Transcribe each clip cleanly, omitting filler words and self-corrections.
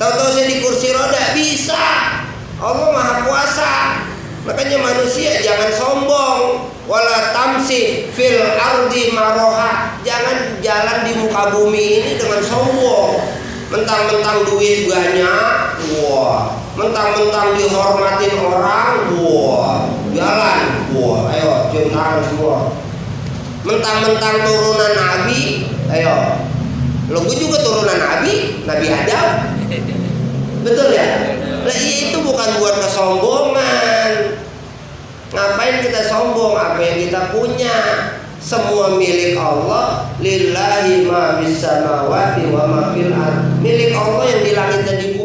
Tahu-tahu saya di kursi roda, bisa. Allah Maha Kuasa. Makanya manusia jangan sombong. Wala tamsi fil ardi maroha. Jangan jalan di muka bumi ini dengan sombong. Mentang-mentang duit banyak, wah. Mentang-mentang dihormatin orang, wah. Jalan, wah. Ayo, cium tangan semua. Mentang-mentang turunan Nabi, ayo. Lo gue juga turunan Nabi Adam. Betul ya? Nah, itu bukan buat kesombongan. Ngapain kita sombong? Apa yang kita punya? Semua milik Allah. Lillahi ma bis samawati wa ma fil ardh. Milik Allah yang di langit dan di bumi.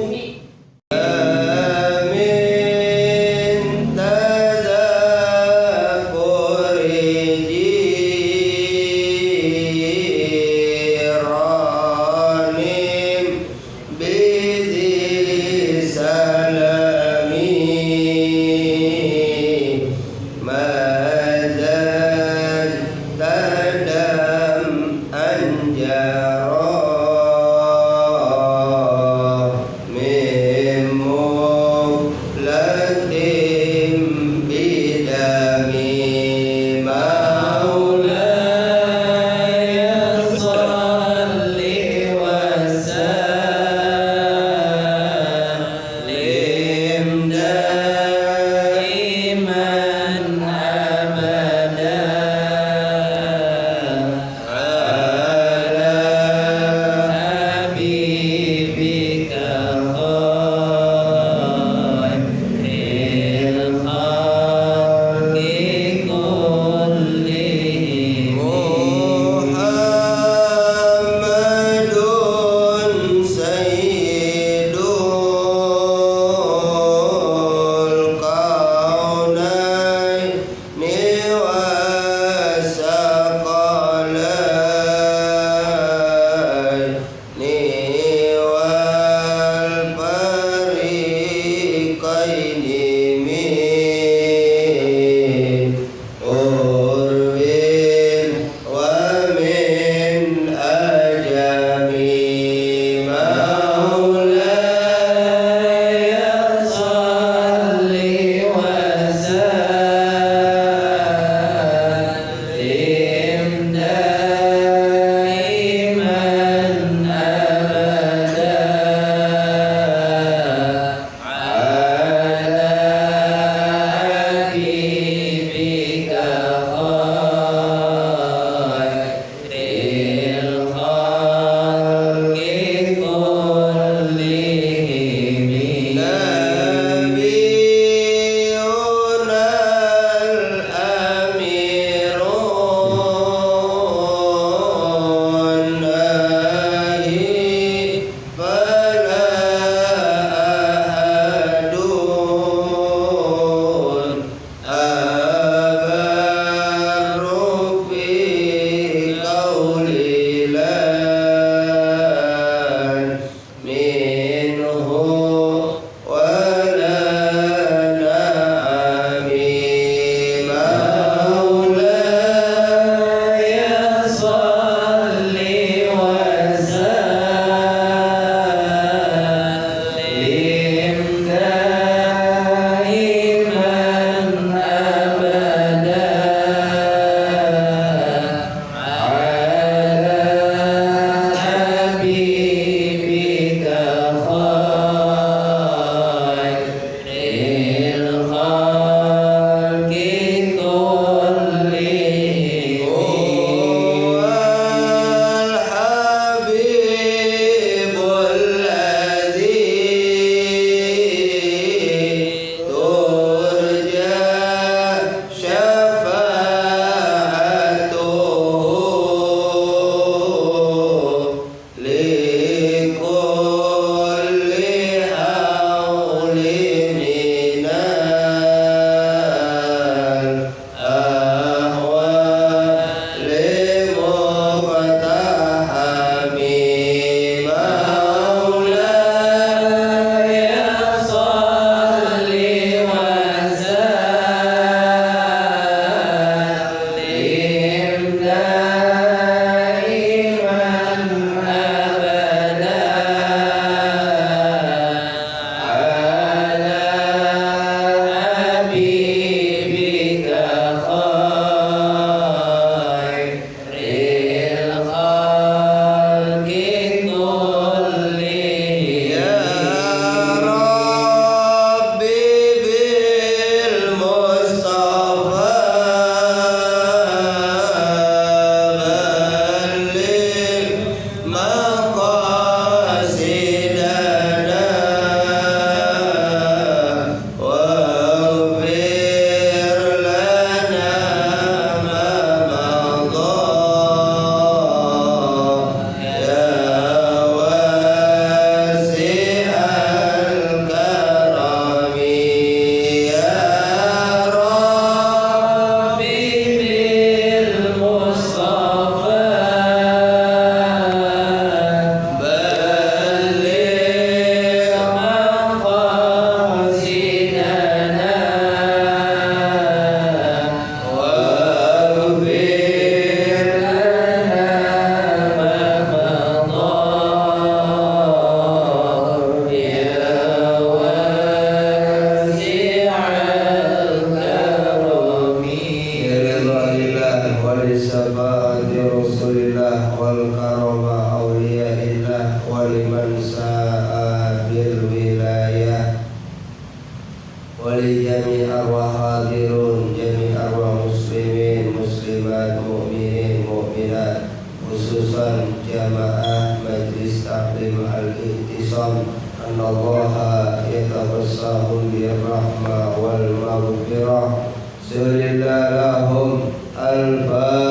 innallaha yatawassahum birrahmah wal maghfirah. Sallallahu lahum al-Fatihah.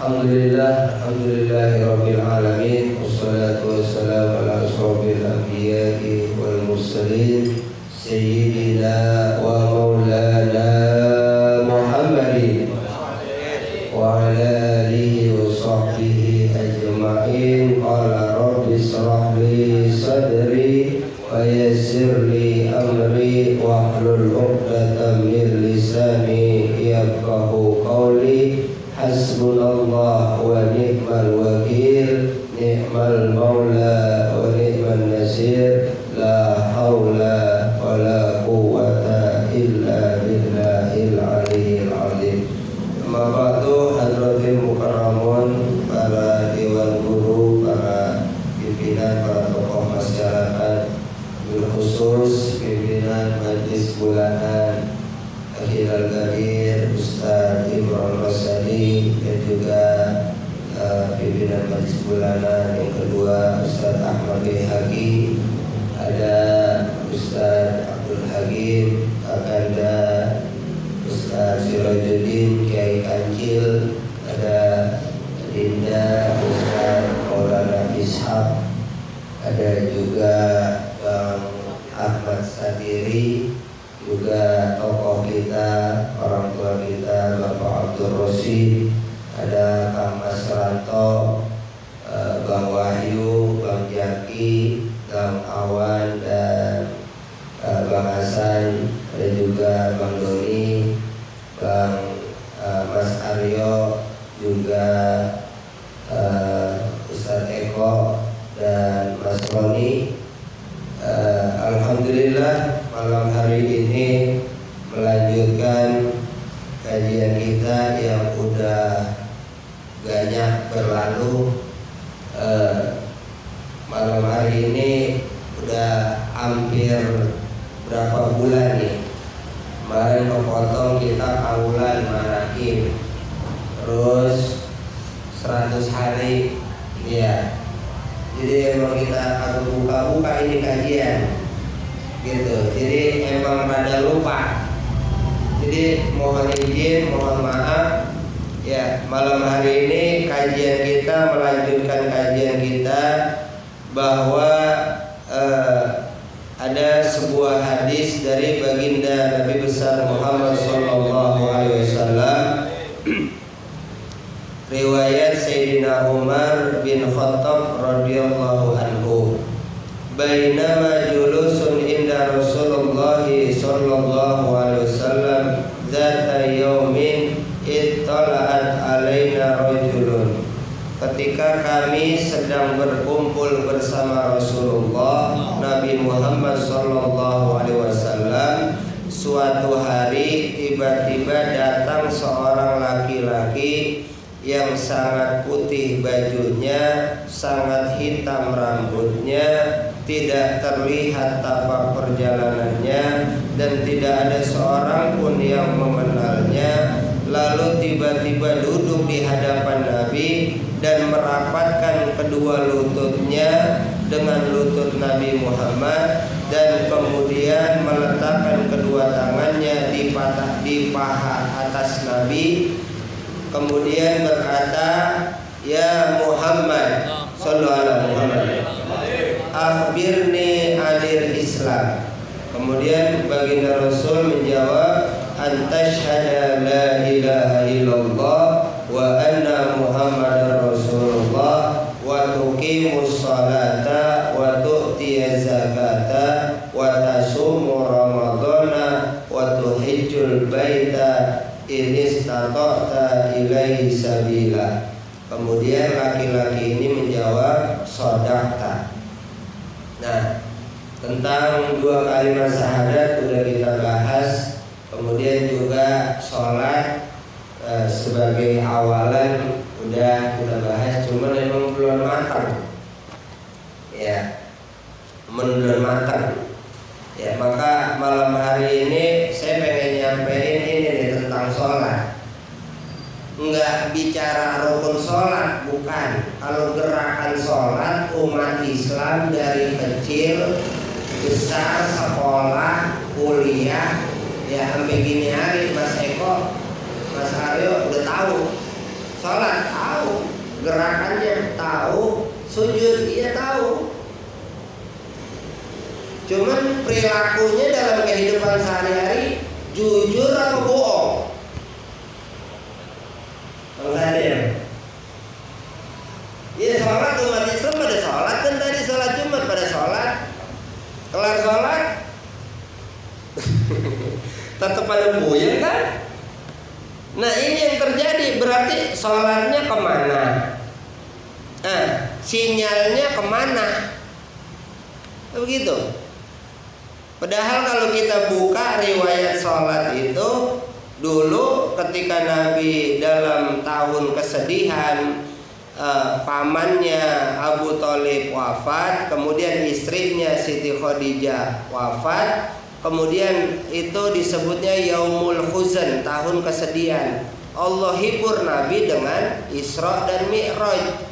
Alhamdulillahirabbil alamin. Wassalatu wassalamu ala asyrofil anbiya'i wal mursalin sayyidina wa maulana Muhammadin wa ala alihi wa sahbihi ajma'in. Qala rabbi shrah li sadri wa yassir li amri wahlul 'uqdatam min lisani yafqahu qawli. Hasbunallah wa ni'mal wakil, ni'mal maula wa ni'man nasir. La haula wa la quwwata illa billahil aliyyil azim. Amma ba'du, hadratil mukarramun, para dewan guru, para pimpinan, para tokoh masyarakat, bil khusus pimpinan majlis bulanan Akhirul Kadir Ustaz Imran Rosadi, dan juga pimpinan majlis bulanan yang kedua Ustaz Ahmad Hagi, ada Ustaz Abdul Hakim, ada Ustaz Sirajuddin Kiai Kancil, ada Dinda Ustaz Maulana Ishaq, ada juga Bang Ahmad Sadiri, juga tokoh kita, orang tua kita Bapak Abdul Rosid, ada Kang Mas Ranto, Bang Wahyu, Bang Jaki, Bang Awan, dan Bang Hasan, ada juga Bang Doni, Bang Mas Aryo, juga Ustadz Eko dan Mas Roni. Alhamdulillah malam hari ini melanjutkan kajian kita yang udah banyak berlalu. Malam hari ini udah hampir berapa bulan nih. Kemarin kepotong kita kaulan manakim, terus 100 hari ya. Jadi emang kita harus buka-buka ini kajian gitu. Jadi emang rada lupa. Jadi mohon izin, mohon maaf ya, malam hari ini kajian kita melanjutkan kajian kita bahwa ada sebuah hadis dari baginda Nabi besar Muhammad SAW, riwayat Sayyidina Umar bin Khattab radhiyallahu anhu. Bainama julusun inda Rasulullah sallallahu alaihi wasallam dzata yaumin ittala'at alaina rajulun. Ketika kami sedang berkumpul bersama Rasulullah Nabi Muhammad sallallahu alaihi wasallam, suatu hari tiba-tiba datang seorang laki-laki yang sangat putih bajunya, sangat hitam rambutnya, tidak terlihat tapak perjalanannya, dan tidak ada seorang pun yang mengenalnya. Lalu tiba-tiba duduk di hadapan Nabi dan merapatkan kedua lututnya dengan lutut Nabi Muhammad, dan kemudian meletakkan kedua tangannya di paha atas Nabi. Kemudian berkata, "Ya Muhammad, sallallahu alaihi Muhammad, akhbirni anil Islam." Kemudian baginda Rasul menjawab, "Antashhada la ilaha illallah wa anna Muhammadar Rasulullah wa tuqimus salata wa tu'tiyaz zakata wa tasumu ramadhana wa tuhijjul baita in istata'ta ilaihi sabila." Kemudian laki-laki ini menjawab, "Shadaqta." Nah, tentang dua kalimat syahadat sudah kita bahas. Kemudian juga sholat sebagai awalan udah kita bahas, cuman memang belum matang ya, belum matang ya. Maka malam hari ini saya pengen nyampein ini nih tentang sholat. Enggak bicara rukun sholat, bukan. Kalau gerakan sholat umat Islam dari kecil besar, sekolah, kuliah ya sampai gini hari, Mas Eko, Mas Aryo udah tahu sholat, tahu gerakannya, tahu sujud, iya tahu. Cuman perilakunya dalam kehidupan sehari-hari jujur atau bohong? Enggak ada. Ya sholat umat Islam pada sholat kan, tadi sholat Jumat pada sholat, kelar sholat tetap pada puyeng kan? Nah ini yang terjadi, berarti sholatnya kemana? Sinyalnya kemana? Begitu. Padahal kalau kita buka riwayat sholat itu, dulu ketika Nabi dalam tahun kesedihan, pamannya Abu Thalib wafat, kemudian istrinya Siti Khadijah wafat, kemudian itu disebutnya Yaumul Huzn, tahun kesedihan. Allah hibur Nabi dengan Isra dan Mi'raj,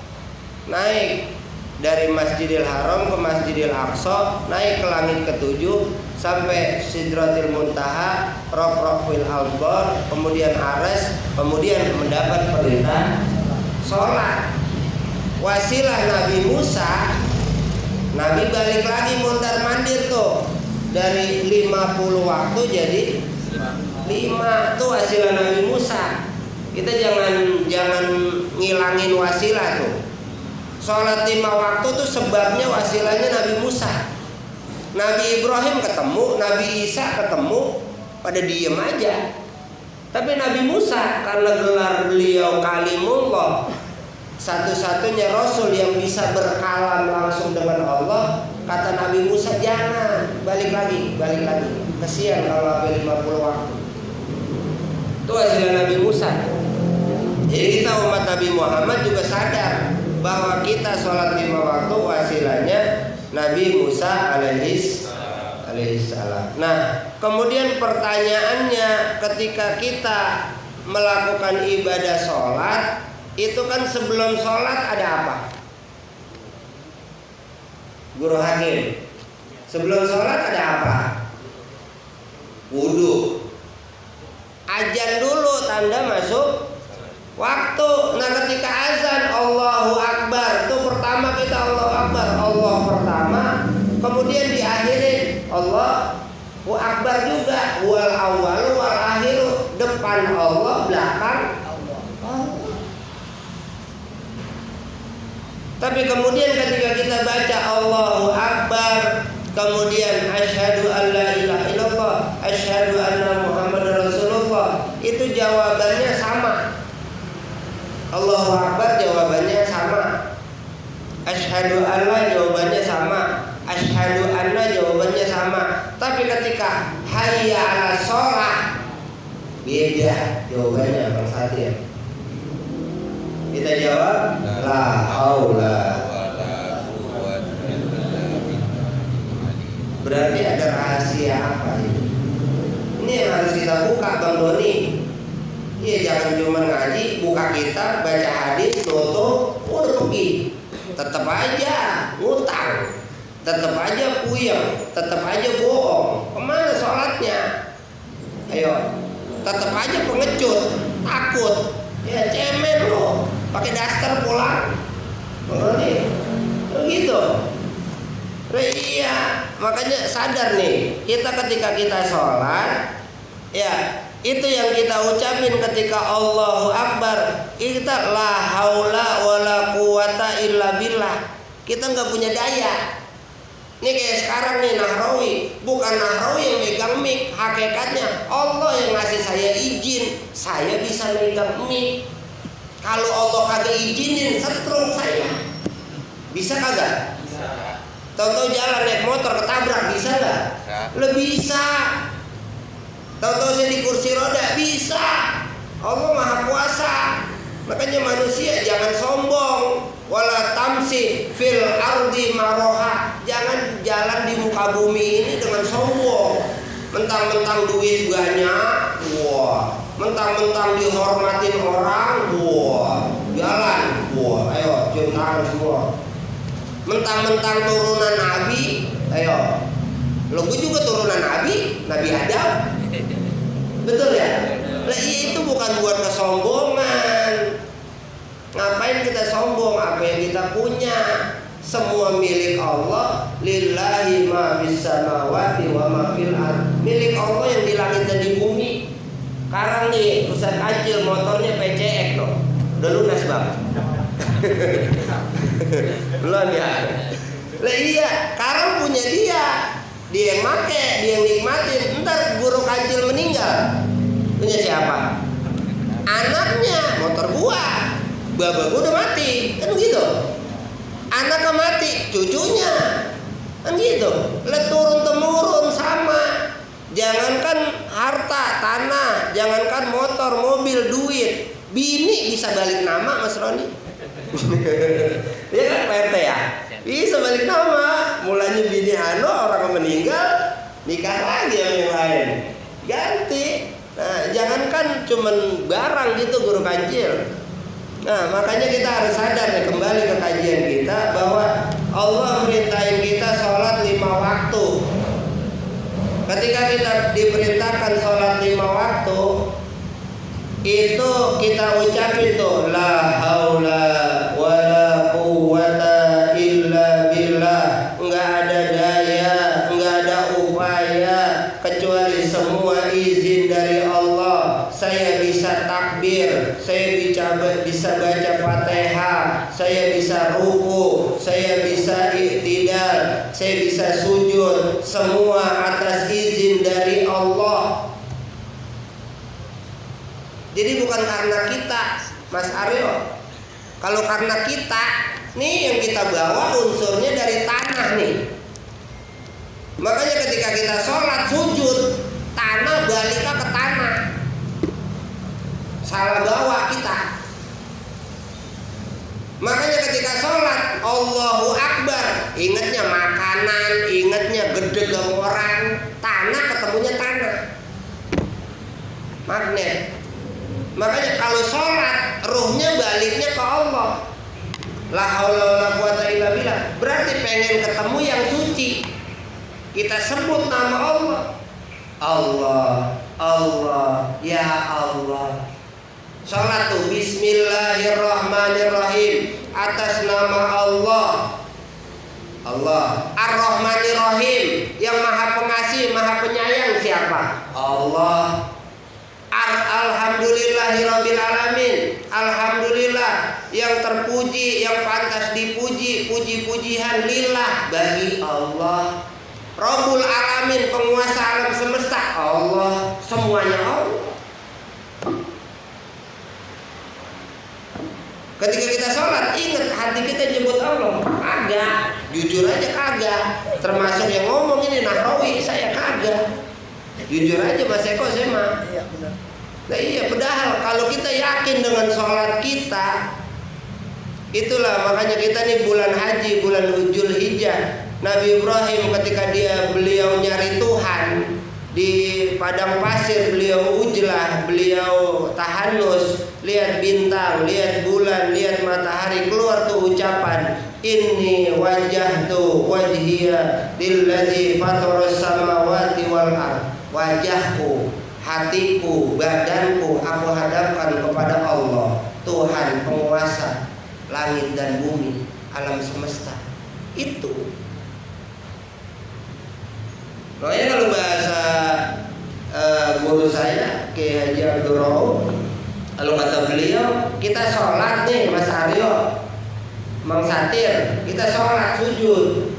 naik dari Masjidil Haram ke Masjidil Aqsa, naik ke langit ketujuh sampai Sidratil Muntaha, Rafrafil Albar, kemudian Aras, kemudian mendapat perintah sholat. Wasilah Nabi Musa, Nabi balik lagi mondar mandir tuh, dari 50 waktu jadi 5, tuh wasilah Nabi Musa. Kita jangan ngilangin wasilah tuh. Sholat 5 waktu tuh sebabnya wasilahnya Nabi Musa. Nabi Ibrahim ketemu, Nabi Isa ketemu, pada diem aja. Tapi Nabi Musa karena gelar beliau Kalimullah, satu-satunya Rasul yang bisa berkalam langsung dengan Allah, kata Nabi Musa jangan, balik lagi. Kesian kalau sampai 50 waktu. Itu wasilah Nabi Musa. Jadi kita umat Nabi Muhammad juga sadar bahwa kita sholat 5 waktu wasilahnya Nabi Musa alaihissalam. Nah, kemudian pertanyaannya, ketika kita melakukan ibadah sholat, itu kan sebelum sholat ada apa? Guru Hakim, sebelum sholat ada apa? Wudhu. Azan dulu, tanda masuk waktu. Nah ketika azan Allahu Akbar, itu pertama kita Allahu Akbar, Allah pertama, kemudian diakhirin Allahu Akbar juga, wal awal wal akhiru, depan Allah, belakang Allah. Tapi kemudian ketika kita baca Allahu Akbar, kemudian asyhadu an la ilaha illallah, asyhadu anna Muhammadar Rasulullah, itu jawabannya sama. Allahu Akbar jawabannya sama, asyhadu alla jawabannya sama, asyhadu anna jawabannya sama. Tapi ketika hayya 'ala sholah, beda jawabannya. Bang Satria, kita jawab la haula. Berarti ada rahasia apa ini? Ini yang harus kita buka, Bang Doni. Iya, jangan cuma ngaji, buka kitab, baca hadis, tutup, udah pergi. Tetap aja ngutang, tetap aja puyeng, tetap aja bohong. Kemana sholatnya? Ayo, tetap aja pengecut, takut. Ya cemen lo, pakai daster pulang. Nih, begitu. Nah, iya, makanya sadar nih, kita ketika kita sholat, ya itu yang kita ucapin ketika Allahu Akbar, kita la haula wala quwata illa billah. Kita nggak punya daya. Ini kayak sekarang nih Nahrawi, bukan Nahrawi yang megang mic, hakikatnya Allah yang ngasih saya izin, saya bisa megang mic. Kalau Allah kagak izinin, setrum saya. Bisa kagak? Bisa. Tahu-tahu jalan naik motor ketabrak, bisa nggak? Lebih bisa. Tahu-tahu saya di kursi roda, bisa. Allah Maha Kuasa. Makanya manusia jangan sombong. Wala tamsi fil ardi maroha. Jangan jalan di muka bumi ini dengan sombong. Mentang-mentang duit banyak, wah. Mentang-mentang dihormatin orang, wah. Jalan, wah. Ayo cium tangan semua. Mentang-mentang turunan Nabi, ayo. Lo gue juga turunan Nabi Adam. Betul ya? Lah itu bukan buat kesombongan. Ngapain kita sombong? Apa yang kita punya? Semua milik Allah. Lillahi ma fis samawati wa ma fil ard. Milik Allah yang di langit dan di bumi. Sekarang nih Ustaz Acil motornya PCX loh. Udah lunas bang. Belum ya? Lah iya, sekarang punya dia. Dia yang make, dia yang nikmatin. Ntar guru Acil meninggal, punya siapa? Anaknya, motor gua. Baba gua udah mati, kan gitu. Anaknya mati, cucunya, kan gitu. Lah turun temurun sama. Jangankan harta, tanah, jangankan motor, mobil, duit, bini bisa balik nama, Mas Roni. Iya kan Pak RT ya? Bisa balik nama. Mulanya bini orang meninggal, nikah lagi yang lain, ganti. Nah, jangankan cuman barang gitu guru kancil. Nah, makanya kita harus sadar ya, kembali ke kajian kita bahwa Allah merintahin kita sholat 5 waktu. Ketika kita diperintahkan sholat 5 waktu, itu kita ucapin tuh la haula wala quwwata illa billah. Enggak ada daya, enggak ada upaya kecuali semua izin dari Allah. Saya bisa takbir, saya bisa baca Fatihah, saya bisa ruku, saya bisa i'tidal, saya bisa sujud, semua atas izin dari Allah. Jadi bukan karena kita, Mas Aryo. Kalau karena kita, nih yang kita bawa unsurnya dari tanah nih. Makanya ketika kita sholat sujud, tanah baliknya ke tanah. Salah bawa kita. Makanya ketika sholat Allahu Akbar, ingatnya makanan, ingatnya gede orang, tanah ketemunya tanah, magnet. Makanya kalau sholat ruhnya baliknya ke Allah. La haula wala quwata illa billah. Berarti pengen ketemu yang suci, kita sebut nama Allah. Allah, Allah, ya Allah. Sholat tuh Bismillahirrahmanirrahim, atas nama Allah. Allah Ar-Rahmanirrahim, yang maha pengasih, maha penyayang siapa? Allah. Alhamdulillahirabbil alamin. Alhamdulillah yang terpuji, yang pantas dipuji, puji-pujian lillah bagi Allah. Rabbul alamin, penguasa alam semesta, Allah. Semuanya Allah. Ketika kita sholat, ingat hati kita nyebut Allah. Kagak, jujur aja kagak. Termasuk yang ngomong ini Nahrawi, saya kagak. Jujur aja Mas Eko, saya mah. Iya benar. Nah iya, padahal kalau kita yakin dengan sholat kita, itulah makanya kita nih bulan haji, bulan Dzulhijjah. Nabi Ibrahim ketika beliau nyari Tuhan di padang pasir, beliau ujlah, beliau tahanus, lihat bintang, lihat bulan, lihat matahari, keluar tuh ucapan inni wajjahtu wajhiya lilladzi fataras samawati wal ard. Wajahku, hatiku, badanku aku hadapkan kepada Allah, Tuhan penguasa langit dan bumi, alam semesta. Itu makanya kalau bahasa guru saya Kiai Haji Abdul Rauf, kalau kata beliau, kita sholat nih Mas Aryo, Mang Satir, kita sholat sujud.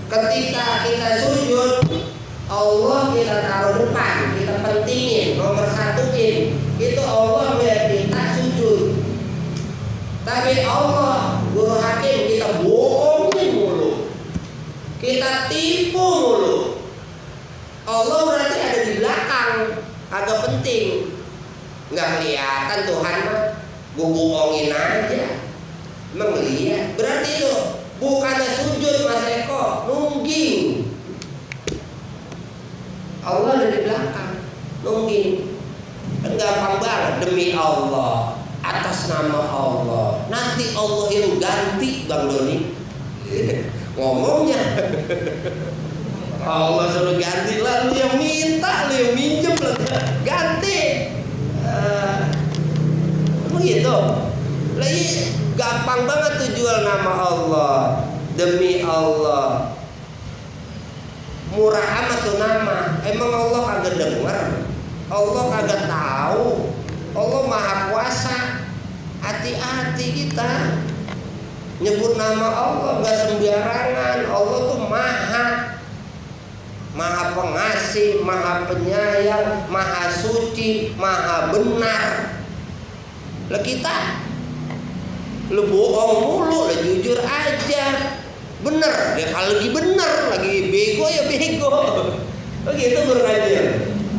Ketika kita sujud, Allah kita taruh depan, kita pentingin, nomor satuin. Itu Allah biar kita sujud. Tapi Allah, guru hakim, kita bohongin mulu, kita tipu mulu. Allah berarti ada di belakang, agak penting. Gue bohongin aja. Emang lihat. Berarti itu bukannya sujud Mas Eko, nungging. Allah ada di belakang, nungging. Kan gampang banget, demi Allah, atas nama Allah. Nanti Allah yang ganti Bang Doni. Ngomongnya Allah suruh ganti lah, lu yang minta, lu yang minjem lah, ganti. Begitu. Lah iya, gampang banget tuh jual nama Allah, demi Allah. Murah amat tuh nama. Emang Allah kagak denger? Allah kagak tahu? Allah Maha Kuasa. Hati-hati kita nyebut nama Allah gak sembarangan. Allah tuh Maha pengasih, Maha penyayang, Maha suci, Maha benar. Lah kita lu bohong mulu, lah jujur aja. Bener, ya kalau lagi bener, lagi bego ya bego. Begitu berkajian.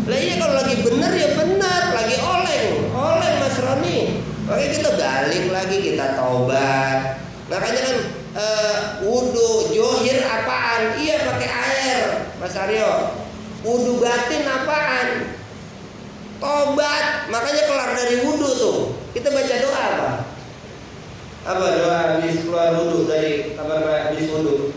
Lah iya kalau lagi bener ya bener, lagi oleng Mas Roni. Makanya kita balik lagi, kita taubat. Makanya kan wudu johir apaan? Iya pakai air, Mas Aryo. Wudu batin apaan? Tobat. Makanya kelar dari wudu tuh kita baca doa apa? Apa doa habis keluar wudu dari kamar habis wudu?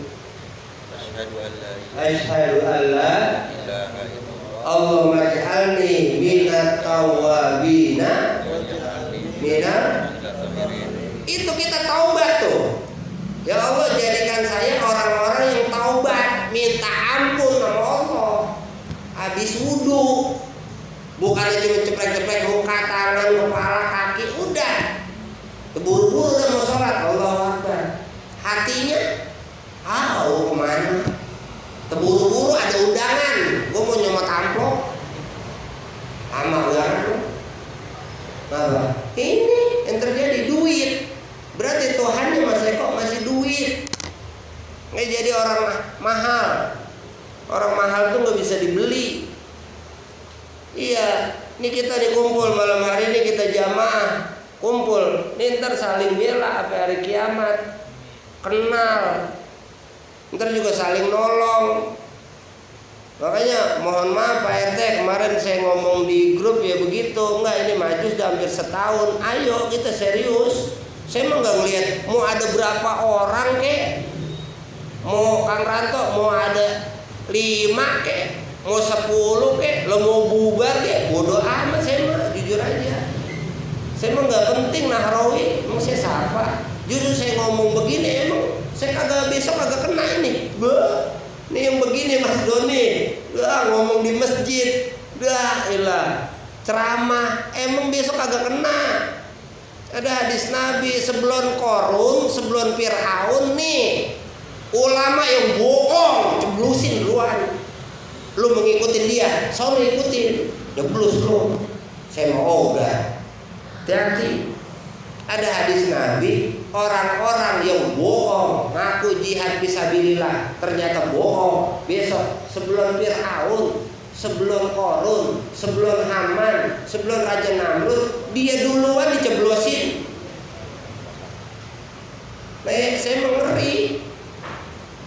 Asyhadu an la ilaha illallah. Allahumma ij'alni minat tawwabina minat. Itu kita taubat tuh. Ya Allah, jadikan saya orang-orang yang taubat, minta ampun sama Allah habis wudu. Bukannya cuma ceplek-ceplek muka, tangan, kepala, kaki, udah. Keburu-buru udah mau sholat, Allahu Akbar. Hatinya, kemana? Keburu-buru ada undangan, gue mau nyomot amplop. Lama banget. Apa? Ini yang terjadi duit. Berarti Tuhannya Mas Eko masih duit. Nggak jadi orang mahal. Orang mahal tuh nggak bisa dibeli. Iya, ini kita dikumpul malam hari ini, kita jamaah kumpul, nih ntar saling bela sampai hari kiamat, kenal, ntar juga saling nolong. Makanya mohon maaf Pak RT, kemarin saya ngomong di grup ya begitu, enggak, ini maju sudah hampir setahun. Ayo kita serius. Saya emang nggak ngelihat mau ada berapa orang kek, mau Kang Ranto mau ada 5 kek, mau 10 kek, lo mau bubar kek, bodoh amat saya mah, jujur aja. Saya emang nggak penting nahrawi, emang saya siapa? Justru saya ngomong begini emang saya kagak, besok kagak kena ini. Nih yang begini Mas Doni, ngomong di masjid, ilah ceramah, emang besok kagak kena. Ada hadis Nabi, sebelum Korun, sebelum Fir'aun nih, ulama yang bohong, jeblusin duluan. Lu mengikutin dia, soal ikutin, jeblus lu. Saya mau ogah. Hati-hati. Ada hadis Nabi, orang-orang yang bohong ngaku jihad fisabilillah ternyata bohong. Besok sebelum Fir'aun, sebelum Korun, sebelum Haman, sebelum Raja Namrud, dia duluan diceblosin. Nah, saya mengeri.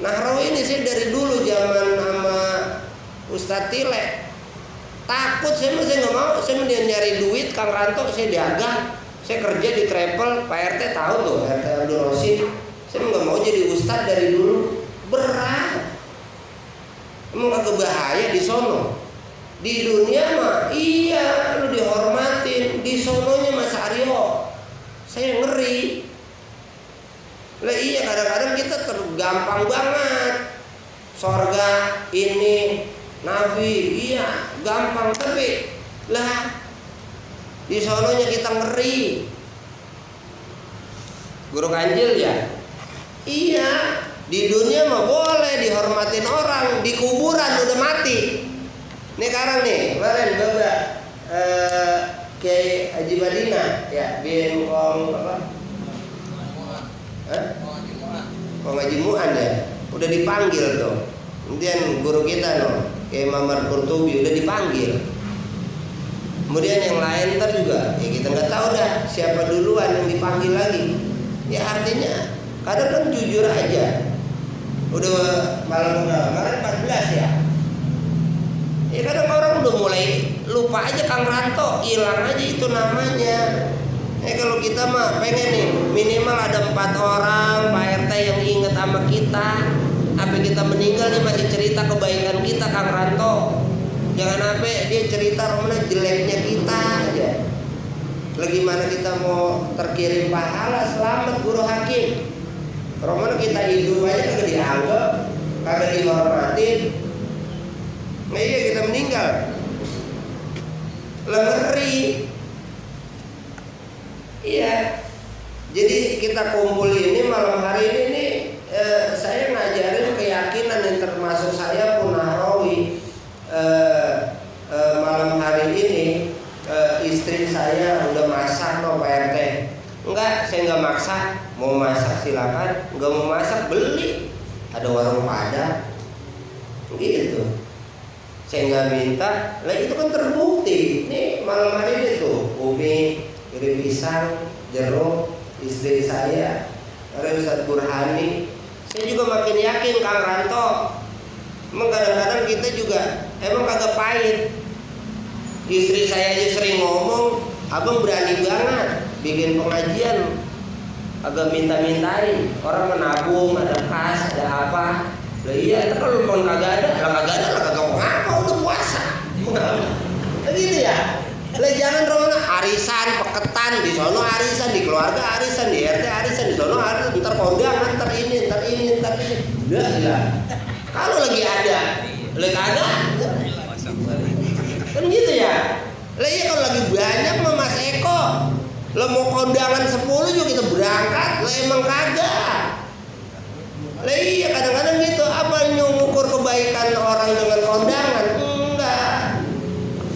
Nahrawi ini saya dari dulu zaman sama Ustadz Tile. Takut saya nggak mau. Saya mending nyari duit, Kang Ranto saya dagang. Saya kerja di travel, Pak RT tahu tuh, RT Abdul Rosid. Saya nggak mau jadi ustadz dari dulu, berat. Emang agak bahaya di sono. Di dunia mah iya lu dihormatin, di sononya Mas Aryo saya ngeri. Lah iya kadang-kadang kita tergampang banget. Sorga ini Nabi, iya gampang, tapi lah di sononya kita ngeri. Guru Kanjil ya? Iya, di dunia mah boleh dihormatin orang, di kuburan udah mati. Nih sekarang nih, kemarin Bapak Kiai Haji Madinah ya, bin Kong apa? Kong Haji Mu'an ya, udah dipanggil tuh. Kemudian guru kita Kiai Mamar Qurtubi udah dipanggil. Kemudian yang lain ntar juga ya kita nggak tahu dah siapa duluan yang dipanggil lagi. Ya artinya kadang kan jujur aja. Udah malam kemarin 14 ya. Ya kadang orang udah mulai lupa aja Kang Ranto, hilang aja itu namanya. Kalau kita mah pengen nih minimal ada 4 orang Pak RT yang inget sama kita. Apa kita meninggal nih masih cerita kebaikan kita Kang Ranto. Jangan sampai dia cerita romana jeleknya kita aja. Lagi mana kita mau terkirim pahala selamat guru hakim. Romana kita hidup aja kagak dianggap, kagak dihormatin. Nah iya kita meninggal. Ngeri. Iya. Jadi kita kumpul ini malam hari ini nih, saya ngajarin keyakinan yang termasuk saya pun Nahrawi. Malam hari ini istri saya udah masak loh Pak RT. Enggak, saya nggak maksa. Mau masak silakan, nggak mau masak beli. Ada warung Padang. Gitu. Saya nggak minta. Lah itu kan terbukti. Nih malam hari ini tuh umi kirim pisang, jeruk, istri saya, Ustadz Burhani. Saya juga makin yakin Kang Ranto. Emang kadang-kadang kita juga emang kagak pahit. Istri saya aja sering ngomong, abang berani banget bikin pengajian, agak minta-mintain. Orang menabung, ada kas, ada apa. Lah iya, itu kalau pun kagak ada, lah kagak ngapa udah puasa. Begitu ya. Lah jangan romana arisan, peketan di sono arisan, di keluarga arisan, di RT arisan, di sono arisan, ntar kondangan, ntar ini. Lah. Kalau lagi ada, lagi ada, kan gitu ya. Lah iya kalau lagi banyak mah Mas Eko, lo mau kondangan 10 juga kita berangkat, lah emang kagak. Lah iya kadang-kadang gitu, apa ngukur kebaikan orang dengan kondangan?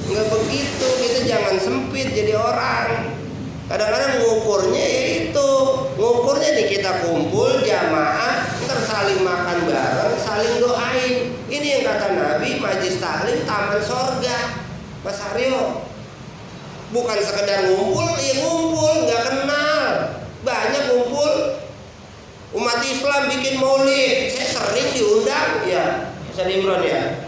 Enggak begitu, kita jangan sempit jadi orang. Kadang-kadang ngukurnya ya itu, ngukurnya nih kita kumpul jamaah, ntar saling makan bareng, saling doain. Ini yang kata Nabi, majlis taklim taman sorga, Mas Aryo. Bukan sekedar ngumpul, ya ngumpul, nggak kenal. Banyak ngumpul. Umat Islam bikin maulid, saya sering diundang, ya, Ustaz Imron ya.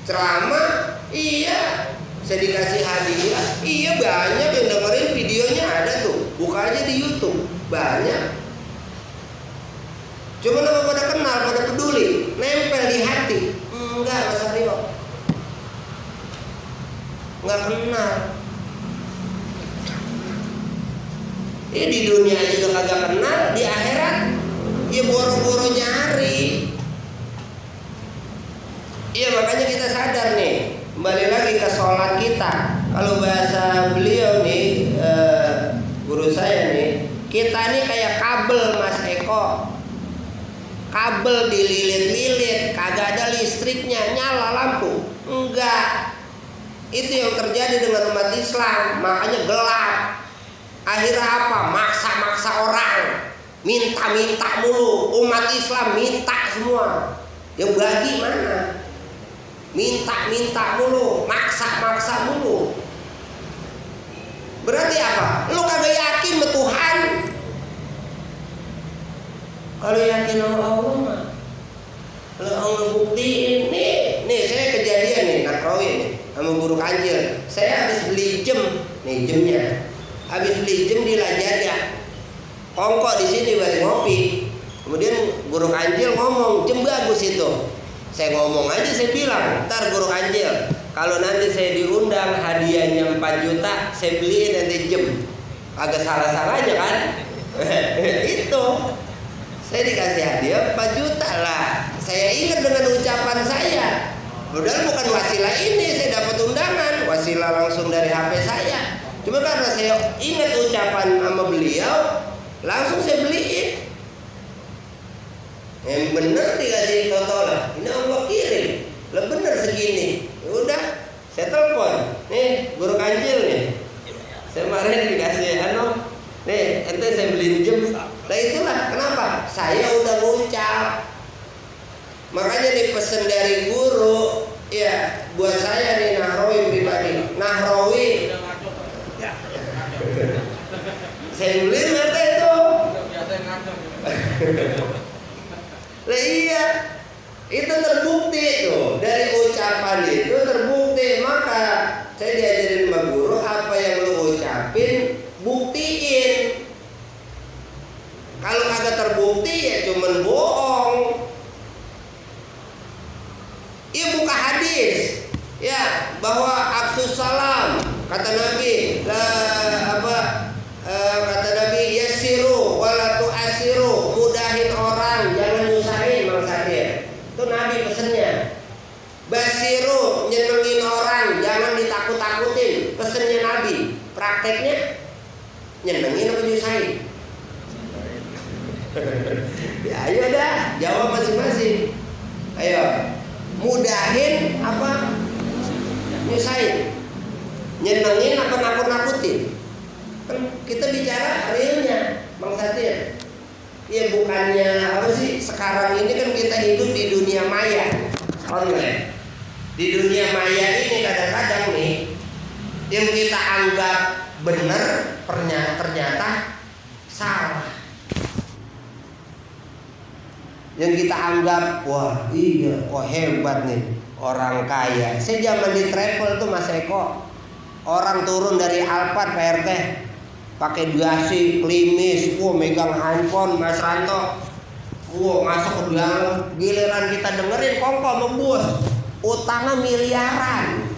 Ceramah, iya. Saya dikasih hadiah, iya banyak yang dengerin, videonya ada tuh, buka aja di YouTube, banyak. Cuma apa pada kenal, pada peduli, nempel di hati, enggak Mas Aryo, enggak kenal. Di dunia juga kagak kenal, di akhirat, ya boro-boro nyari. Iya makanya kita sadar nih. Kembali lagi ke sholat kita. Kalau bahasa beliau nih, guru saya nih, kita nih kayak kabel Mas Eko. Kabel dililit-lilit, kagak ada listriknya, nyala lampu. Enggak. Itu yang terjadi dengan umat Islam, makanya gelap. Akhirnya apa? Maksa-maksa orang, minta-minta mulu. Umat Islam minta semua. Yang bagi mana? Minta-minta mulu, maksa-maksa mulu. Berarti apa? Lu kagak yakin sama Tuhan. Kalau yakin sama Allah mah, Allah buktiin. Nih saya kejadian nih, Nahrawi nih, sama guru Kancil. Saya habis beli jam, nih jamnya. Habis beli jam di Lajada. Kongkok di sini balik ngopi. Kemudian guru Kancil ngomong, jam bagus itu. Saya ngomong aja, saya bilang, ntar guru Kancil, kalau nanti saya diundang hadiahnya 4 juta, saya beliin nanti jam. Agak salah-salahnya kan? Itu. Saya dikasih hadiah 4 juta lah. Saya ingat dengan ucapan saya. Padahal bukan wasilah ini, saya dapat undangan. Wasilah langsung dari HP saya. Cuma karena saya ingat ucapan sama beliau, langsung saya beliin. Yang bener dikasih total lah. Ini Allah kirim. Lah bener segini. Udah, saya telepon. Nih, guru Kancil nih. Saya kemarin dikasih nih, ente saya beliin jam. Nah itulah kenapa? Saya udah ngucap. Makanya nih pesen dari guru, ya buat saya nih Nahrawi pribadi. Nahrawi Assembly ngerti itu. Biasa ngaco. Lah iya. Itu terbukti tuh. Dari ucapan itu terbukti. Maka saya diajarin sama guru, apa yang lu ucapin buktiin. Kalau kagak terbukti ya cuman bohong. Iya, buka hadis ya bahwa afsus salam, kata Nabi kata Nabi yassiru wala tu'assiru, mudahin orang jangan nyusahin Mang Sadir. Itu Nabi pesennya. Basiru, nyenengin orang jangan ditakut-takutin, pesennya Nabi. Prakteknya nyenengin apa nyusahin? Ya ayo dah, jawab masing-masing. Ayo. Mudahin apa nyusahin, nyenengin apa nakut-nakutin? Kan kita bicara realnya Bang Satir. Ya bukannya apa sih, sekarang ini kan kita hidup di dunia maya online. Di dunia maya ini kadang-kadang nih yang kita anggap benar ternyata salah. Yang kita anggap wah iya, wah hebat nih orang kaya. Saya zaman di travel tuh Mas Eko, orang turun dari Alphard PRT pakai dasi klimis, wah megang handphone Mas Ranto, wah masuk ke dalam, giliran kita dengerin kongko membus, utangnya miliaran.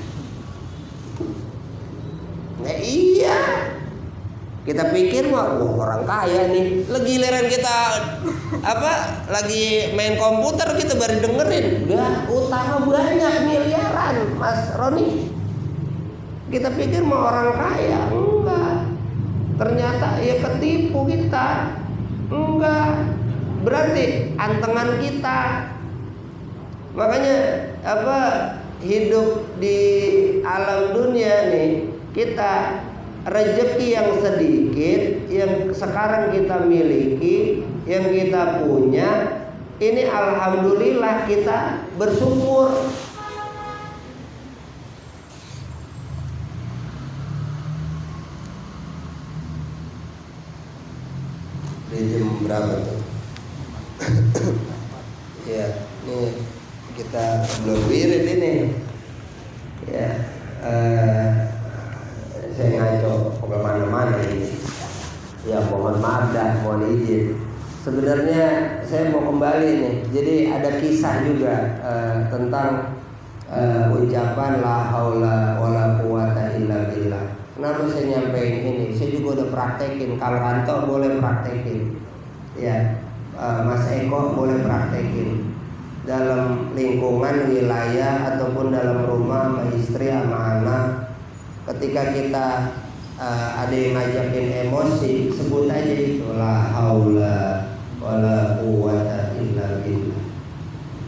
Nah iya, kita pikir wah orang kaya nih. Giliran kita lagi main komputer kita baru dengerin, udah utangnya banyak miliaran Mas Roni. Kita pikir mau orang kaya, enggak. Ternyata ya ketipu kita, enggak. Berarti antengan kita. Makanya hidup di alam dunia nih, kita rezeki yang sedikit yang sekarang kita miliki, yang kita punya, ini alhamdulillah kita bersyukur. Di jam berapa tuh? Ya, ini kita belum wirid ini. Ya, saya ngaco kemana-mana ini. Ya mohon maaf dah, mohon izin. Sebenarnya saya mau kembali nih. Jadi ada kisah juga tentang ucapan la haula wala quwata illa billah. Kenapa saya nyampein ini? Saya juga udah praktekin. Kang Ranto boleh praktekin. Ya, Mas Eko boleh praktekin. Dalam lingkungan wilayah ataupun dalam rumah sama istri sama anak. Ketika kita ada yang ngajakin emosi, sebut aja itu la haula wala quwata illa billah.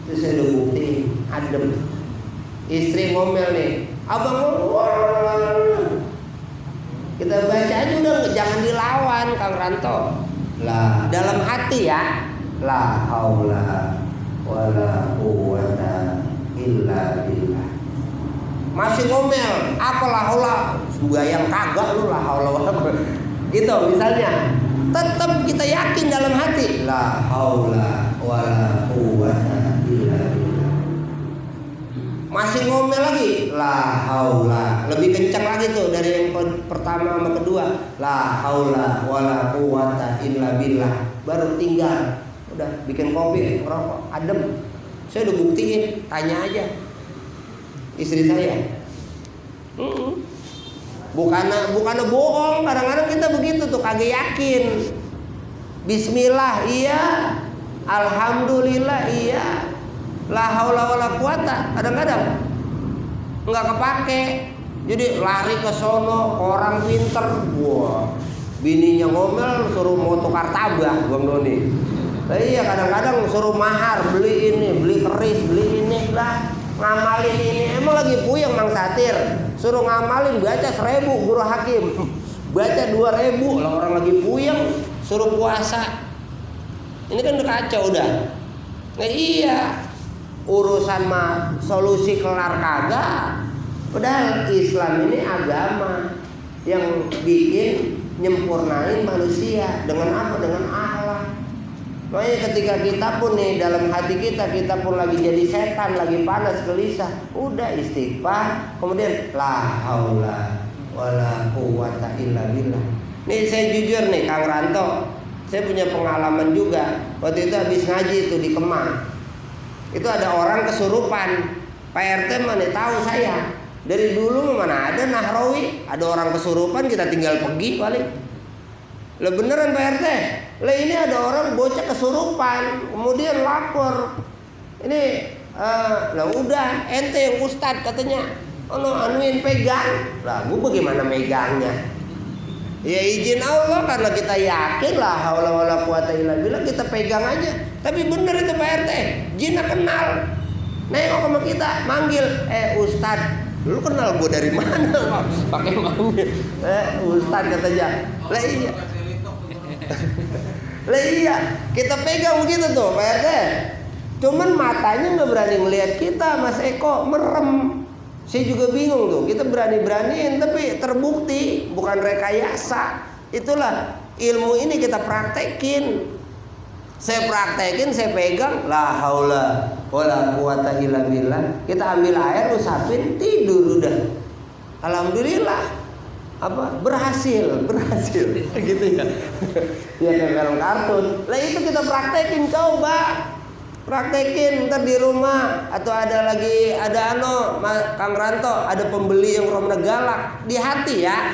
Itu saya udah buktiin, adem. Istri ngomel nih, abang ngomel. Kita baca aja udah, jangan dilawan Kang Ranto. Lah dalam hati ya, la haula wala quwata illa billah. Masih ngomel, apalah haula, sembahyang kagak lu lah haula wala gitu misalnya. Tetap kita yakin dalam hati, la haula wala quwata illa billah. Masih ngomel lagi, la haula, lebih kencang lagi tuh dari yang pertama sama kedua, la haula wala quwata illa billah. Baru tinggal udah bikin kopi, ngerokok, adem. Saya udah buktiin, tanya aja istri saya. Bukannya bohong, kadang-kadang kita begitu tuh kagak yakin. Bismillah iya, alhamdulillah iya, la haula wala quwata kadang-kadang nggak kepake. Jadi lari ke sono, orang pinter, wah bininya ngomel suruh mau tukar tabah Bang Doni. Iya kadang-kadang suruh mahar, beli ini, beli keris, beli ini lah, ngamalin ini. Emang lagi puyeng Mang Satir, suruh ngamalin baca 1000 guru hakim, baca 2000 lah orang lagi puyeng, suruh puasa. Ini kan udah kacau udah. Nah iya, urusan mah solusi kelar kagak. Padahal Islam ini agama yang bikin nyempurnain manusia dengan apa? Dengan akhlak. Makanya ketika kita pun nih dalam hati kita pun lagi jadi setan, lagi panas gelisah, udah istighfar, kemudian la haula wala quwata illa billah. Nih saya jujur nih Kang Ranto, saya punya pengalaman juga. Waktu itu habis ngaji itu di Kemang, itu ada orang kesurupan. Pak RT mana tahu saya. Dari dulu mana ada Nahrawi, ada orang kesurupan kita tinggal pergi paling. Lah beneran Pak RT. Lah ini ada orang bocah kesurupan, kemudian lapor. Ini lah udah ente yang ustad katanya. Oh anuin pegang. Lah gua bagaimana megangnya? Ya izin Allah karena kita yakin lah haula wala quwata illa billah, kita pegang aja. Tapi bener itu Pak RT, jinnya kenal. Nengok sama kita, manggil, Ustad, lu kenal gue dari mana? Pakai manggil, Ustad katanya. Lah iya, lah iya, kita pegang begitu tuh Pak RT. Cuman matanya nggak berani ngelihat kita, Mas Eko merem. Saya juga bingung tuh, kita berani-beraniin tapi terbukti bukan rekayasa. Itulah ilmu ini kita praktekin. Saya praktekin, saya pegang, la haula wala quwata illa billah. Kita ambil air, usapin, tidur udah. Alhamdulillah. Apa? Berhasil gitu ya. Ya kayak film kartun. Lah itu kita praktekin, coba. Praktekin ntar di rumah atau ada Kang Ranto ada pembeli yang romna galak di hati ya.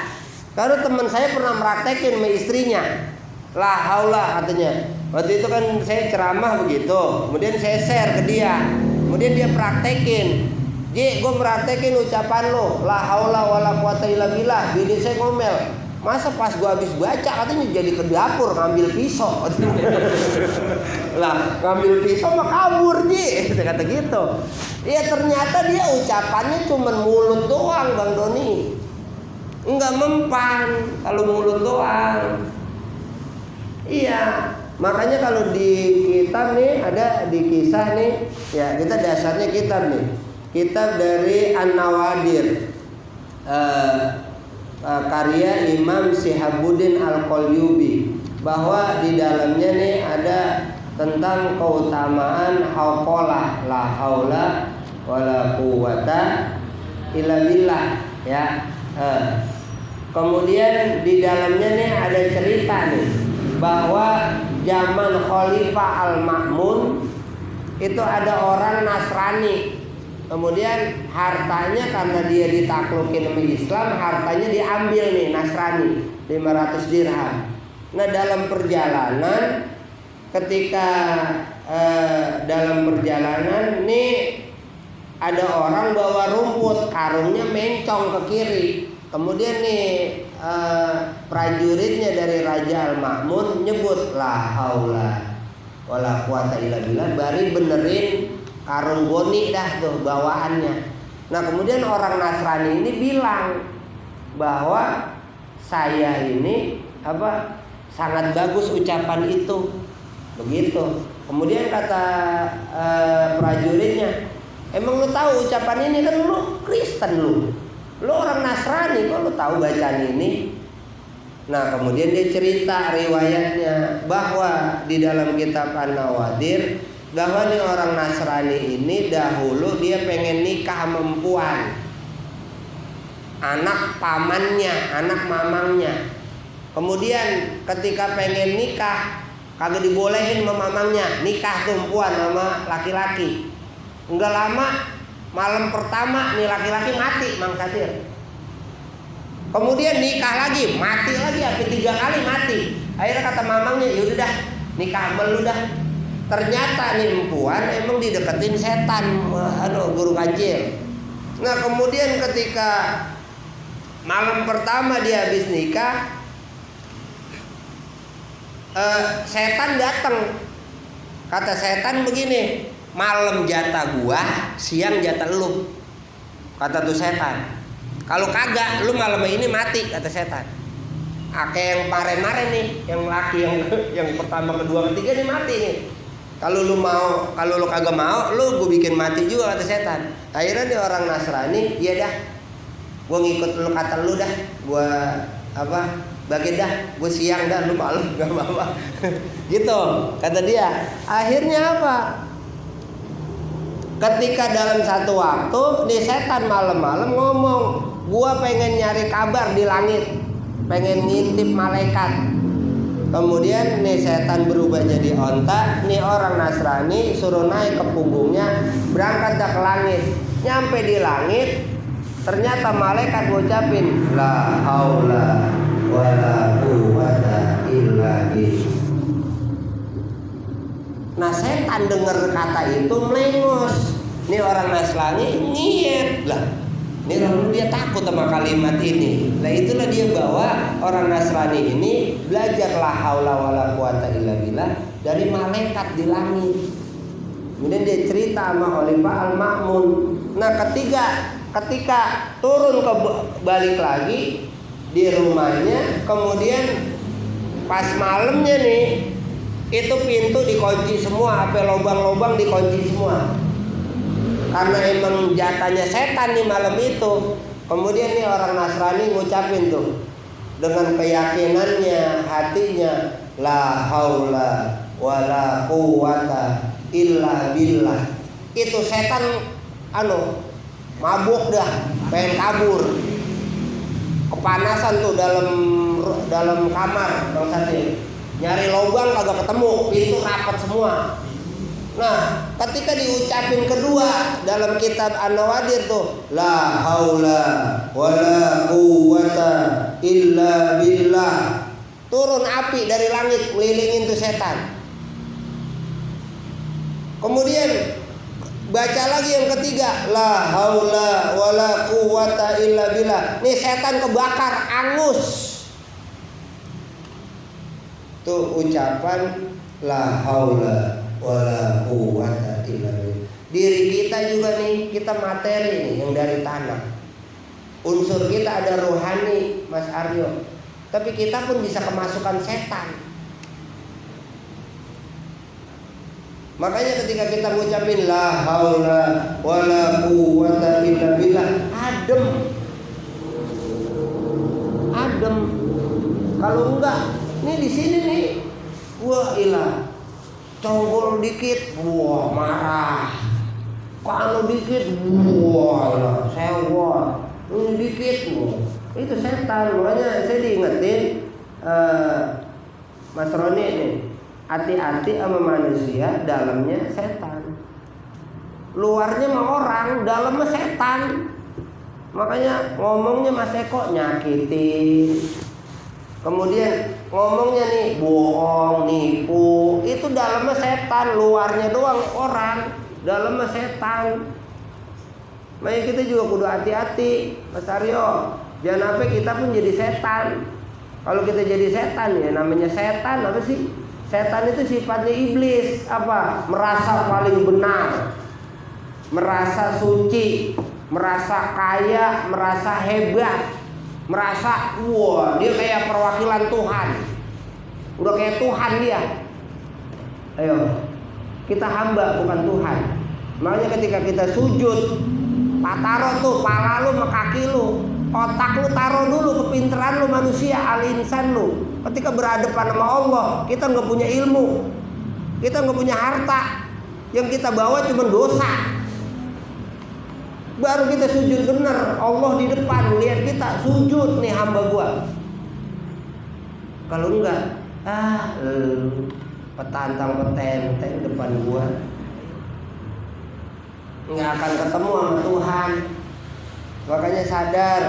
Karena teman saya pernah praktekin sama istrinya. La haula katanya. Waktu itu kan saya ceramah begitu, kemudian saya share ke dia, kemudian dia praktekin. Gue praktekin ucapan lo, la haula wala quwata illa billah. Bini saya ngomel. Masa pas gue habis baca katanya jadi ke dapur ngambil pisau. Lah ngambil pisau mah kabur Ji. Saya kata gitu. Ya ternyata dia ucapannya cuma mulut doang Bang Doni. Enggak mempan kalau mulut doang. Iya. Makanya kalau di kitab nih ada di kisah nih, ya kita dasarnya kitab nih. Kitab dari An-Nawadir. Karya Imam Syihabuddin Al-Qalyubi, bahwa di dalamnya nih ada tentang keutamaan hauqalah, la haula wala quwata illa billah ya. Kemudian di dalamnya nih ada cerita nih bahwa zaman Khalifah Al-Ma'mun itu ada orang Nasrani. Kemudian hartanya karena dia ditaklukin sama Islam, hartanya diambil nih Nasrani 500 dirham. Nah dalam perjalanan ketika dalam perjalanan nih ada orang bawa rumput, karungnya mencong ke kiri. Kemudian nih prajuritnya dari Raja Al-Ma'mun nyebut la haula wala quwata illa billah, bari benerin karung goni dah tuh bawaannya. Nah kemudian orang Nasrani ini bilang bahwa saya ini sangat bagus ucapan itu, begitu. Kemudian kata prajuritnya, emang lu tahu ucapan ini? Kan lu Kristen, lu orang Nasrani, kok lu tahu bacaan ini? Nah kemudian dia cerita riwayatnya bahwa di dalam kitab An-Nawadir, bahwa nih orang Nasrani ini dahulu dia pengen nikah sama perempuan, anak pamannya, anak mamangnya. Kemudian ketika pengen nikah kagak dibolehin sama mamangnya, nikah tuh perempuan sama laki-laki. Enggak lama, malam pertama nih laki-laki mati Mang Sadir. Kemudian nikah lagi, mati lagi, sampai 3 kali mati. Akhirnya kata mamangnya, yaudah dah nikah sama lu dah. Ternyata nih perempuan emang dideketin setan, guru kancil. Nah kemudian ketika malam pertama dia habis nikah, setan datang. Kata setan begini, malam jatah gua, siang jatah lu. Kata tuh setan, kalau kagak lu malam ini mati, kata setan. Kayak yang kemarin-kemarin nih, yang laki yang pertama, kedua, ketiga nih mati nih. Kalau lu mau, kalau lu kagak mau, lu gue bikin mati juga, kata setan. Akhirnya nih orang Nasrani, iya dah, gue ngikut lu kata lu dah, gue bagi dah, gue siang dah, lu malam gak apa-apa. Gitu kata dia. Akhirnya apa? Ketika dalam satu waktu nih setan malam-malam ngomong, gua pengen nyari kabar di langit, pengen ngintip malaikat. Kemudian nih setan berubah jadi onta, nih orang Nasrani suruh naik ke punggungnya, berangkat dah ke langit. Nyampe di langit, ternyata malaikat ngucapin la haula wala quwwata illa billah. Nah setan dengar kata itu melengos. Ini orang Nasrani niat lah. Ini lalu dia takut sama kalimat ini. Nah itulah dia bawa orang Nasrani ini belajar la haula wala quwata illa billah dari malaikat di langit. Kemudian dia cerita sama Khalifah Al-Ma'mun. Nah ketika turun ke balik lagi di rumahnya, kemudian pas malamnya nih, itu pintu dikunci semua, apa lubang-lubang dikunci semua. Karena emang jatahnya setan nih malam itu. Kemudian nih orang Nasrani ngucapin tuh dengan keyakinannya hatinya, la haula wala quwwata illa billah. Itu setan mabuk dah, pengen kabur. Kepanasan tuh dalam kamar Bang Satria. Nyari lubang kagak ketemu, pintu rapat semua. Nah, ketika diucapin kedua dalam kitab An-Nawadir tuh, la haula wala quwwata illa billah. Turun api dari langit ngelilingin tuh setan. Kemudian baca lagi yang ketiga, la haula wala quwwata illa billah. Nih setan kebakar, angus. Tuh ucapan la haula wala quwwata illa billah. Diri kita juga nih, kita materi nih yang dari tanah. Unsur kita ada rohani, Mas Aryo. Tapi kita pun bisa kemasukan setan. Makanya ketika kita ngucapin la haula wala quwwata illa billah, adem. Kalau enggak, nih di sini nih, wah ilah, congol dikit, wah marah. Kalau dikit, wah ilah, sewa. Ini dikit, wah. Itu setan. Makanya saya diingetin, Mas Roni nih, hati-hati sama manusia, dalamnya setan. Luarnya mah orang, dalamnya setan. Makanya ngomongnya Mas Eko nyakitin. Kemudian ngomongnya nih bohong, nipu, itu dalamnya setan, luarnya doang orang, dalamnya setan. Makanya kita juga kudu hati-hati, Mas Aryo. Jangan sampai kita pun jadi setan. Kalau kita jadi setan ya namanya setan apa sih? Setan itu sifatnya iblis, apa? Merasa paling benar, merasa suci, merasa kaya, merasa hebat. Merasa wah dia kayak perwakilan Tuhan, udah kayak Tuhan dia. Ayo kita hamba bukan Tuhan. Makanya ketika kita sujud, taruh tuh pala lu sama kaki lu, otak lu taruh dulu, kepinteran lu manusia, al-insan lu. Ketika berhadapan sama Allah, kita nggak punya ilmu, kita nggak punya harta, yang kita bawa cuma dosa. Baru kita sujud bener, Allah di depan lihat kita sujud nih hamba gua. Kalau enggak, petantang petenteng depan gua, nggak akan ketemu sama Tuhan. Makanya sadar,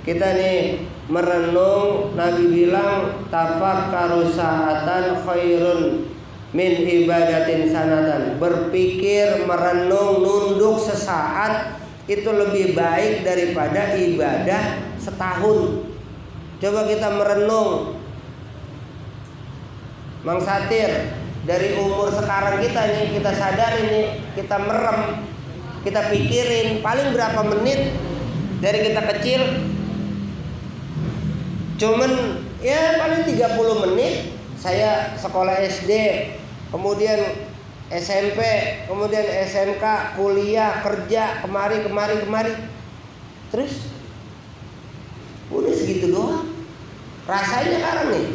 kita nih merenung. Nabi bilang tafakkaru sa'atan khairun min ibadatin sanatan. Berpikir, merenung, nunduk sesaat itu lebih baik daripada ibadah setahun. Coba kita merenung, Mang Satir, dari umur sekarang kita nih, kita sadar ini, kita merem, kita pikirin paling berapa menit dari kita kecil. Cuman ya paling 30 menit saya sekolah SD, kemudian SMP, kemudian SMK, kuliah, kerja, kemari. Terus udah segitu doang. Rasain sekarang nih.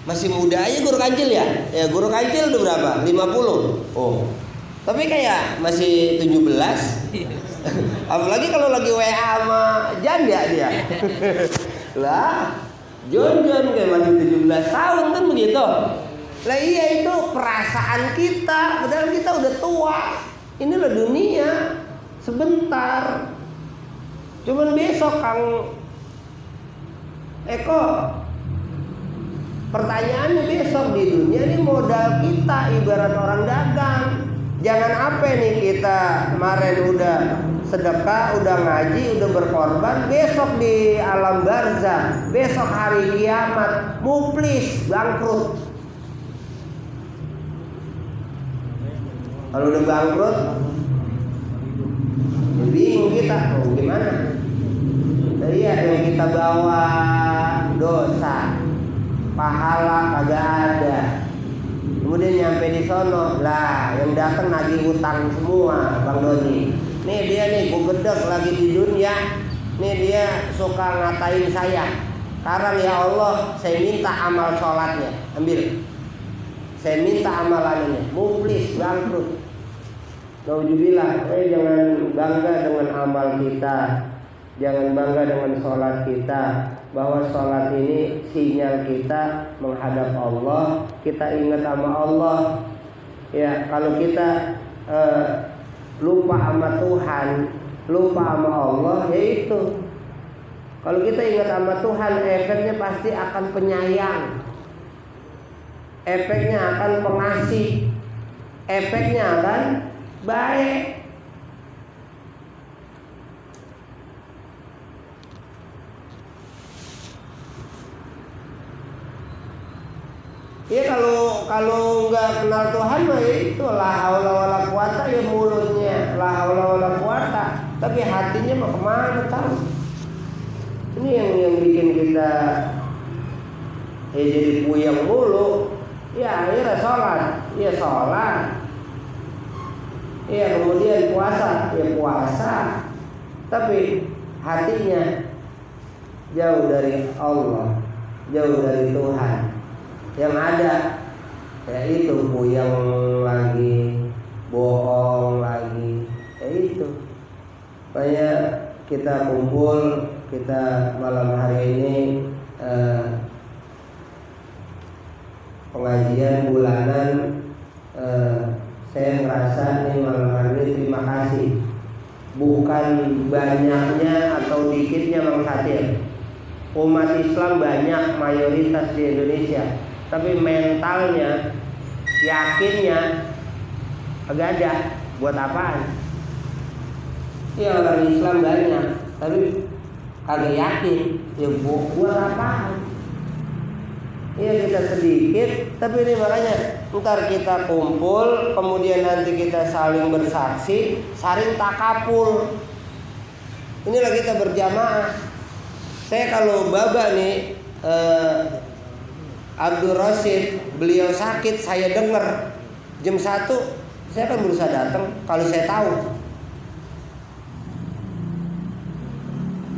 Masih muda aja guru kancil ya. Ya guru kancil udah berapa? 50. Oh. Tapi kayak masih 17. Apalagi kalau lagi WA sama janda dia. Lah, John kayak masih 17 tahun kan begitu. Lah iya itu perasaan kita, padahal kita udah tua. Inilah dunia sebentar. Cuman besok Kang Eko, pertanyaannya besok di dunia ini modal kita ibarat orang dagang. Jangan apa nih kita kemarin udah sedekah, udah ngaji, udah berkorban, besok di alam barzah, besok hari kiamat, muflis, bangkrut. Kalau udah bangkrut, bingung kita, oh gimana? Tadi yang kita bawa dosa, pahala kagak ada. Kemudian nyampe di sono, lah yang datang nagih utang semua, Bang Doni. Nih dia nih, gue gedek lagi di dunia. Nih dia suka ngatain saya. Sekarang ya Allah, saya minta amal sholatnya, ambil. Saya minta amalannya, muflis, bangkrut. Nauzubillah, jangan bangga dengan amal kita. Jangan bangga dengan sholat kita, bahwa sholat ini sinyal kita menghadap Allah. Kita ingat sama Allah. Ya, kalau kita lupa sama Tuhan, lupa sama Allah, ya itu. Kalau kita ingat sama Tuhan, efeknya pasti akan penyayang, efeknya akan pengasih, efeknya akan baik. Ya kalau nggak kenal Tuhan mah itu la haula wala quwata, ya mulutnya la haula wala quwata, tapi hatinya mah kemana tahu. Ini yang bikin kita jadi puyeng mulu. Ya akhirnya sholat, ya sholat. Ya kemudian puasa, ya puasa. Tapi hatinya jauh dari Allah, jauh dari Tuhan. Yang ada ya itu puyeng lagi, bohong lagi, ya itu. Makanya kita kumpul, kita malam hari ini pengajian bulanan. Saya merasa nih malam hari ini terima kasih, bukan banyaknya atau dikitnya Bang Satir. Umat Islam banyak, mayoritas di Indonesia, tapi mentalnya, yakinnya agak ada. Buat apaan? Ya orang Islam banyak, tapi kagak yakin. Ya buat apaan? Iya kita sedikit, tapi ini makanya ntar kita kumpul, kemudian nanti kita saling bersaksi, saling takapul. Inilah kita berjamaah. Saya kalau baba nih Abdul Rasid, beliau sakit, saya dengar jam 1, saya akan berusaha datang kalau saya tahu.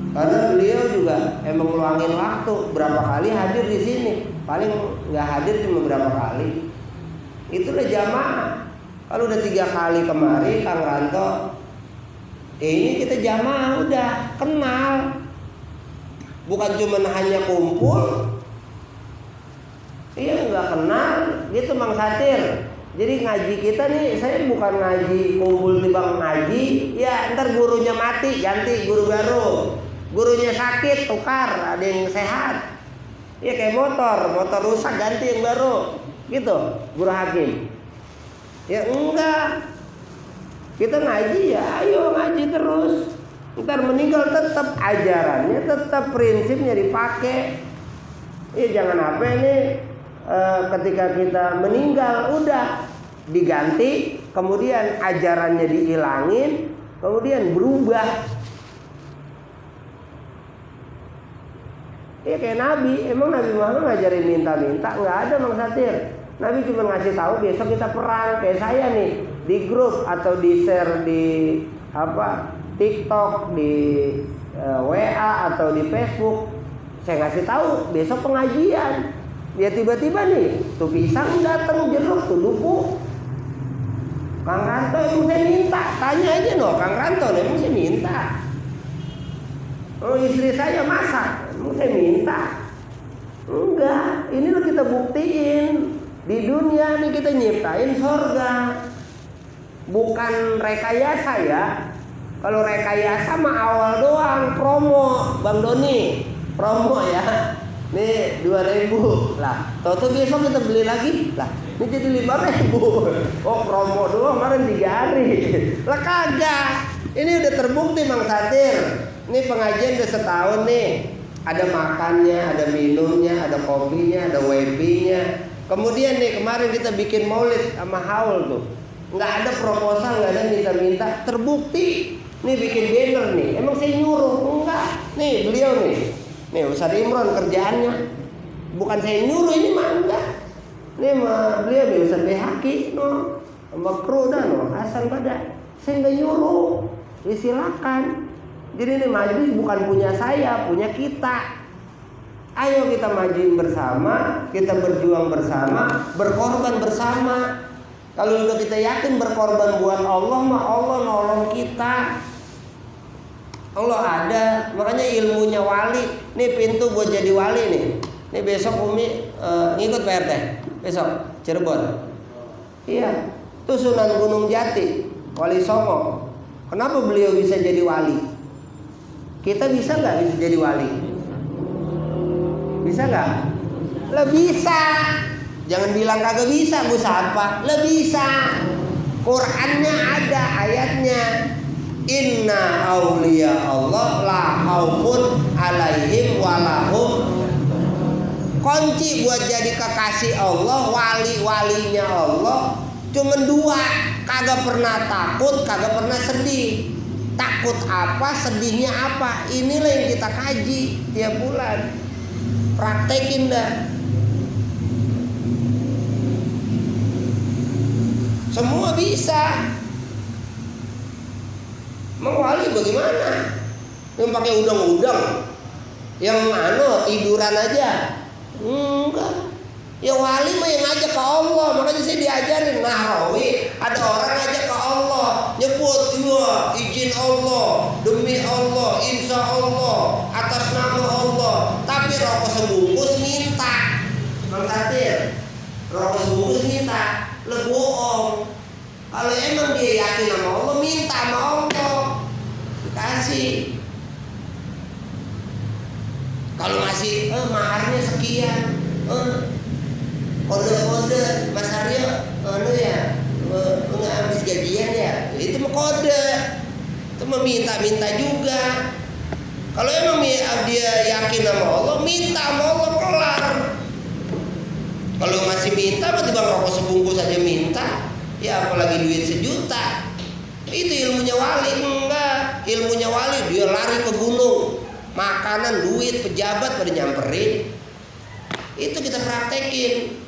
Karena beliau juga emang ngeluangin waktu, berapa kali hadir di sini, paling nggak hadir cuma berapa kali. Itulah jamaah. Kalau udah 3 kali kemari, Kang Ranto, ini kita jamaah udah kenal, bukan cuma hanya kumpul. Iya nggak kenal gitu Mang Satir. Jadi ngaji kita nih, saya bukan ngaji kumpul timbang ngaji. Ya ntar gurunya mati ganti guru baru, gurunya sakit tukar, ada yang sehat. Ya kayak motor rusak ganti yang baru gitu guru hakim. Ya enggak, kita ngaji ya ayo ngaji terus. Ntar meninggal tetap ajarannya, tetap prinsipnya dipakai. Ya jangan apa ini ketika kita meninggal udah diganti, kemudian ajarannya dihilangin, kemudian berubah. Ya kayak Nabi, emang Nabi Muhammad ngajarin minta-minta? Nggak ada Mang Satir. Nabi cuma ngasih tahu besok kita perang. Kayak saya nih di grup atau di share di TikTok, di WA atau di Facebook, saya ngasih tahu besok pengajian. Dia tiba-tiba nih, tuh pisang datang jeruk tuh duku. Kang Ranto emang saya minta, tanya aja no, Kang Ranto emang saya minta. Oh istri saya masak, emang saya minta. Enggak, ini lo kita buktiin di dunia nih kita nyiptain surga. Bukan rekayasa ya. Kalau rekayasa mah awal doang, promo Bang Doni, promo ya. Nih 2.000 lah. Tahu besok kita beli lagi lah. Ini jadi 5.000. Oh promo doang kemarin 3 hari. Lah kagak. Ini udah terbukti Mang Satir. Ini pengajian udah setahun nih. Ada makannya, ada minumnya, ada kopinya, ada wifi-nya. Kemudian nih kemarin kita bikin maulid sama haul tuh. Nggak ada proposal, nggak ada minta-minta. Terbukti. Nih bikin banner nih. Emang saya nyuruh? Enggak. Nih beliau nih. Nih Ustaz Imron kerjaannya. Bukan saya nyuruh ini mah enggak. Nih mah beliau nih Ustaz Behaki no. Sama kru dah no. Asal pada. Saya nggak nyuruh. Ya silakan. Jadi ini majlis bukan punya saya, punya kita. Ayo kita majuin bersama, kita berjuang bersama, berkorban bersama. Kalau udah kita yakin berkorban buat Allah, mah Allah nolong kita. Allah ada, makanya ilmunya wali. Nih pintu buat jadi wali nih. Nih besok Umi ngikut Pak RT. Besok Cirebon. Iya, itu Sunan Gunung Jati, Wali Songo. Kenapa beliau bisa jadi wali? Kita bisa nggak bisa jadi wali? Bisa nggak? Lah bisa. Jangan bilang kagak bisa, Bu Sapa. Lah bisa. Qurannya ada ayatnya. Inna auliya Allah la khaufun alaihim walahum. Kunci buat jadi kekasih Allah, wali-walinya Allah cuman 2. Kagak pernah takut, kagak pernah sedih. Takut apa, sedihnya apa, inilah yang kita kaji tiap bulan. Praktekin dah. Semua bisa. Mengwali bagaimana? Yang pakai udang-udang, yang tiduran aja. Enggak. Ya wali mah yang ngajak ke Allah. Makanya saya diajarin Nahrawi. Ada orang ngajak ke Allah, nyebut ya izin Allah, demi Allah, insya Allah, atas nama Allah. Tapi rokok sebungkus minta. Bang Satir, rokok sebungkus minta. Lah bohong. Kalau emang dia yakin sama Allah, minta sama Allah, dikasih. Kalau masih maharnya sekian, kode-kode Mas Aryo, nggak habis gajian ya, itu mah kode, itu mah minta-minta juga. Kalau emang dia yakin sama Allah, minta sama Allah kelar. Kalau masih minta, berarti bang rokok sebungkus aja minta, ya apalagi duit 1 juta. Itu ilmunya wali. Enggak, ilmunya wali dia lari ke gunung, makanan, duit, pejabat pada nyamperin. Itu kita praktekin.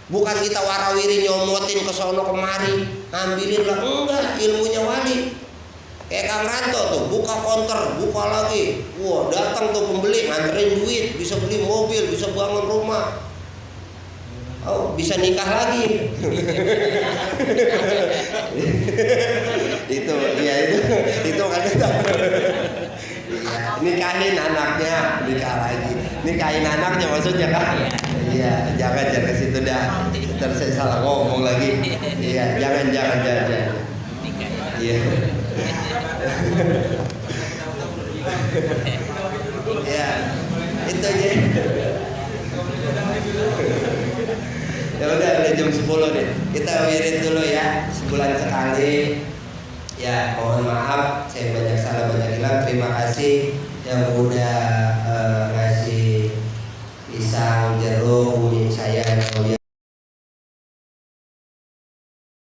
Bukan kita warawiri nyomotin ke sono kemari, ambilin lah. Enggak, ilmunya wali. Kayak Kang Ranto tuh, buka konter, buka lagi. Wah, datang tuh pembeli, nganterin duit, bisa beli mobil, bisa bangun rumah. Oh, bisa nikah lagi. itu kan kita. Nikahin anaknya, nikah lagi. Nikahin anaknya maksudnya kan? Iya, jangan ke situ dah. Ntar saya salah ngomong lagi. Iya, jangan. Iya. Ya, itu aja. Ya udah jam 10 nih. Kita wirid dulu ya, sebulan sekali. Ya, mohon maaf saya banyak salah banyak hilang. Terima kasih yang udah ngasih pisang, jeruk, saya